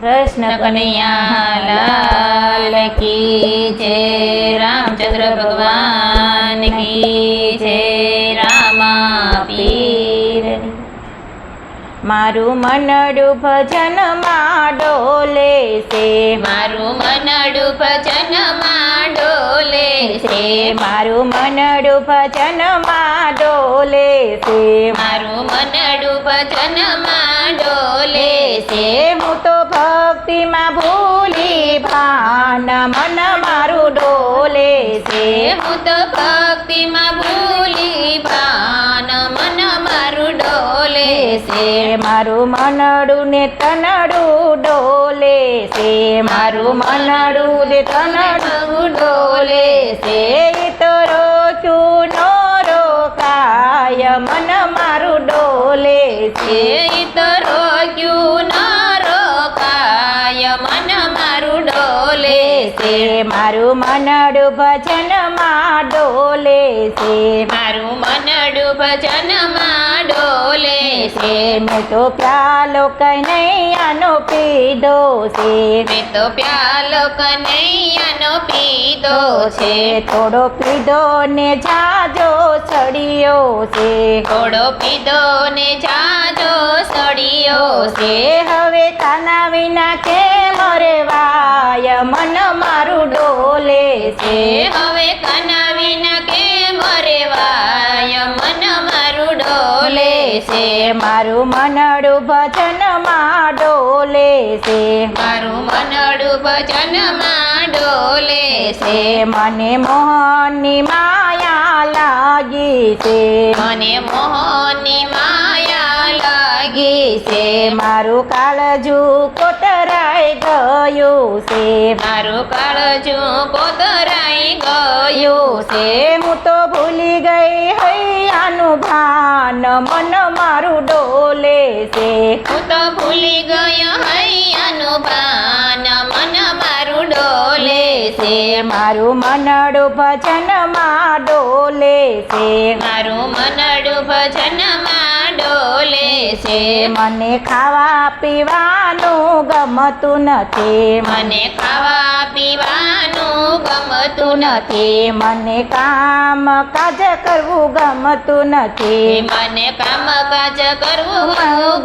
કૃષ્ણ કનૈયા લાલ કી જય, રામચંદ્ર ભગવાન કી જય, રામા પીરની. મારું મનડું ભજનમાં ડોલે છે, મારું મનડું ભજનમાં ડોલે છે, મારું મનડું ભજનમાં ડોલે છે, મારું મનડું ભજનમાં ડોલે છે. હું તો ભક્તિમાં ભૂલી ભાન મન મારું ડોલે છે, હું તો ભક્તિમાં ભૂલી ભાન મન મારું ડોલે છે. મારું મનડું ને તનડું ડોલે છે, મારું મનડું ને તનડું ડોલે છે. ઈ તો રોક્યું નો રોકાય મન મારું ડોલે છે, ઈ તો રોક્યું ન રોકાય મન મારું ડોલે છે. મારું મનડું ભજનમાં ડોલે છે, મારું મનડું ભજનમાં ડોલે છે. મેં તો પ્યાલો કનૈયાનો પીધો છે, મેં તો પ્યાલો કનૈયાનો પીધો છે. થોડો પીધો ને જાજો સડિયો છે, થોડો પીધો ને જાજો સડિયો છે. હવે કાના વિના કેમ રેવાય મન મારું ડોલે છે, હવે કાના વિના કેમ રેવાય મન મારું ડોલે છે. મારું મનડું ભજનમાં ડોલે છે, મારું મનડું ભજનમાં ડોલે છે. મને મોહનની માયા લાગી છે, મને મોહની માયા લાગી છે. મારું કાળજું કોતરાઈ ગયું છે, મારું કાળજું કોતરાઈ ગયું છે. હું તો ભૂલી ગઈ હૈયાનું ભાન મન મારું ડોલે છે, હું તો ભૂલી ગયો હૈયાનું ભાન મન મારું ડોલે છે. મારું મનડું ભજનમાં ડોલે છે, મારું મનડું ભજનમાં ડોલે છે. મને ખાવા પીવાનું ગમતું નથી, મને ખાવા પીવાનું ગમતું નથી મને કામ કાજ કરવું ગમતું નથી, મને કામકાજ કરવું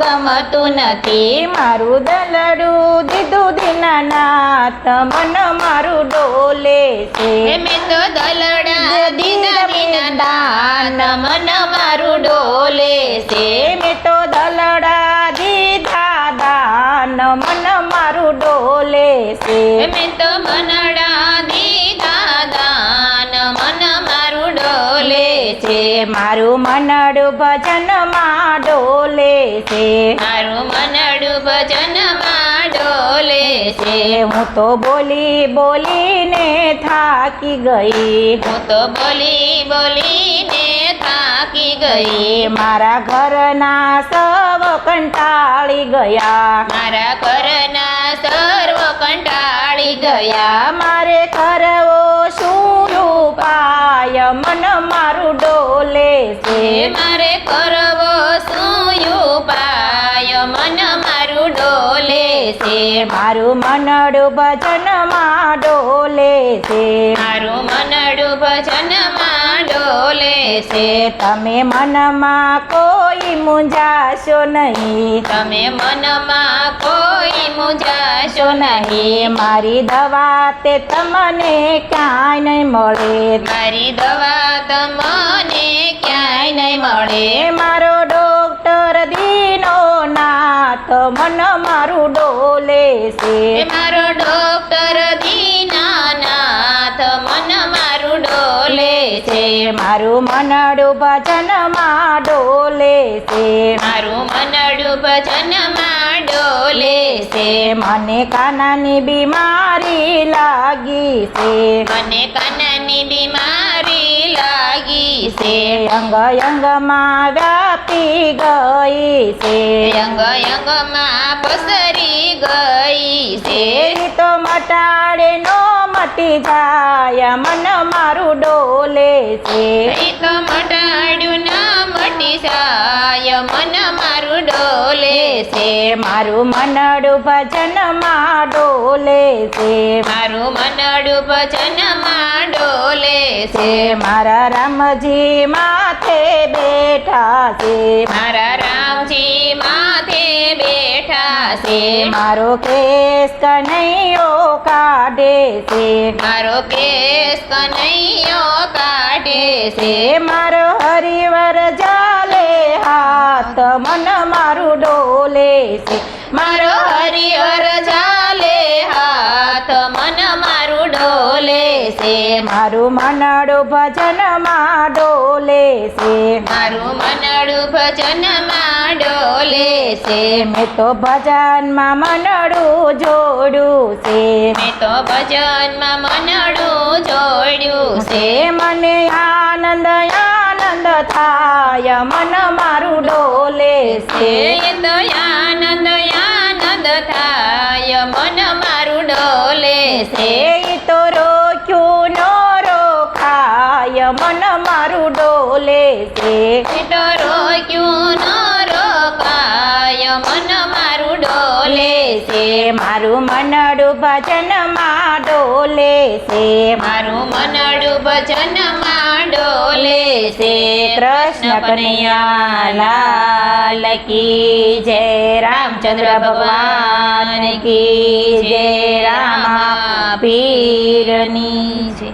ગમતું નથી. મારું દલડું દીધું દીનાનાથ મન મારું ડોલે છે, મેં તો દલડા દીધા વિના દાન મન મારું ડોલે છે. મેં તો દલડા દીધા દાન મન મારું ડોલે છે, મેં તો મનડા દીધા દાન મન મારું ડોલે છે. મારું મનડું ભજનમાં ડોલે છે, મારું મનડું ભજનમાં ડોલે છે. હું તો બોલી બોલીને થાકી ગઈ, હું તો બોલી બોલીને થાકી ગઈ. મારા ઘરના સૌ કંટાળી ગયા, મારા ઘરના સર્વ કંટાળી ગયા. મારે કરવો શું ઉપાય મન મારું ડોલે છે, મારે કરવો શું ઉપાય મન મારું ડોલે છે. મારું મનડું ભજનમાં ડોલે છે, મારું મનડું ભજનમાં ડોલે છે. તમે મનમાં કોઈ મૂંઝાશો નહીં, તમે મનમાં કોઈ મૂંઝાશો નહીં. મારી દવા તે તમને ક્યાંય નહીં મળે, મારી દવા તમને ક્યાંય નહીં મળે. મારો ડોક્ટર દીનો નાથ મન મારું ડોલે છે, મારો ડોક્ટર દીનાનાથ મન મારું ડોલે છે. મારું મનડું ભજનમાં ડોલે છે, મારું મનડું ભજનમાં ડોલે છે. મને કાનાની બીમારી લાગી છે, મને કાનાની બીમારી લાગી છે. અંગ અંગમાં વ્યાપી ગઈ છે, અંગ અંગમાં પસરી ગઈ છે. ઈ તો મટાડે નો મટી જાય મન મારું ડોલે છે, ઈ તો મટાડ્યું ના મટી જાય મન મારું ડોલે છે. મારું મનડું ભજનમાં ડોલે છે. મારું મનડું ભજનમાં ડોલે છે. મારા રામજી માથે બેઠા છે. મારા રામજી માથે બેઠા છે. મારો કેસ કનૈયો કાઢે છે. મારો કેસ કનૈયો કાઢે છે. મારો હરિવર જાલે હાથ મન મારું ડોલે છે. મારો હરિહર ચાલે હાથ મન મારું ડોલે છે. મારું મનડું ભજનમાં ડોલે છે. મારું મનડું ભજનમાં ડોલે છે. મેં તો ભજનમાં મનડું જોડ્યું છે. મેં તો ભજનમાં મનડું જોડ્યું છે. મને આનંદ આનંદ થાય મન મારું ડોલે છે. એ તો આનંદ આનંદ થાય મન મારું ડોલે છે. એ તો રોક્યું નો રોકાય મન મારું ડોલે છે. એ તો રોક્યું ન રોકાય મન મારું ડોલે છે. મારું મનડું ભજનમાં ડોલે છે. મારું મનડું ભજનમાં ડોલે છે. કૃષ્ણ કનૈયા લાલ કી જય. રામચંદ્ર ભગવાન કી જય. રામા પીરની જય.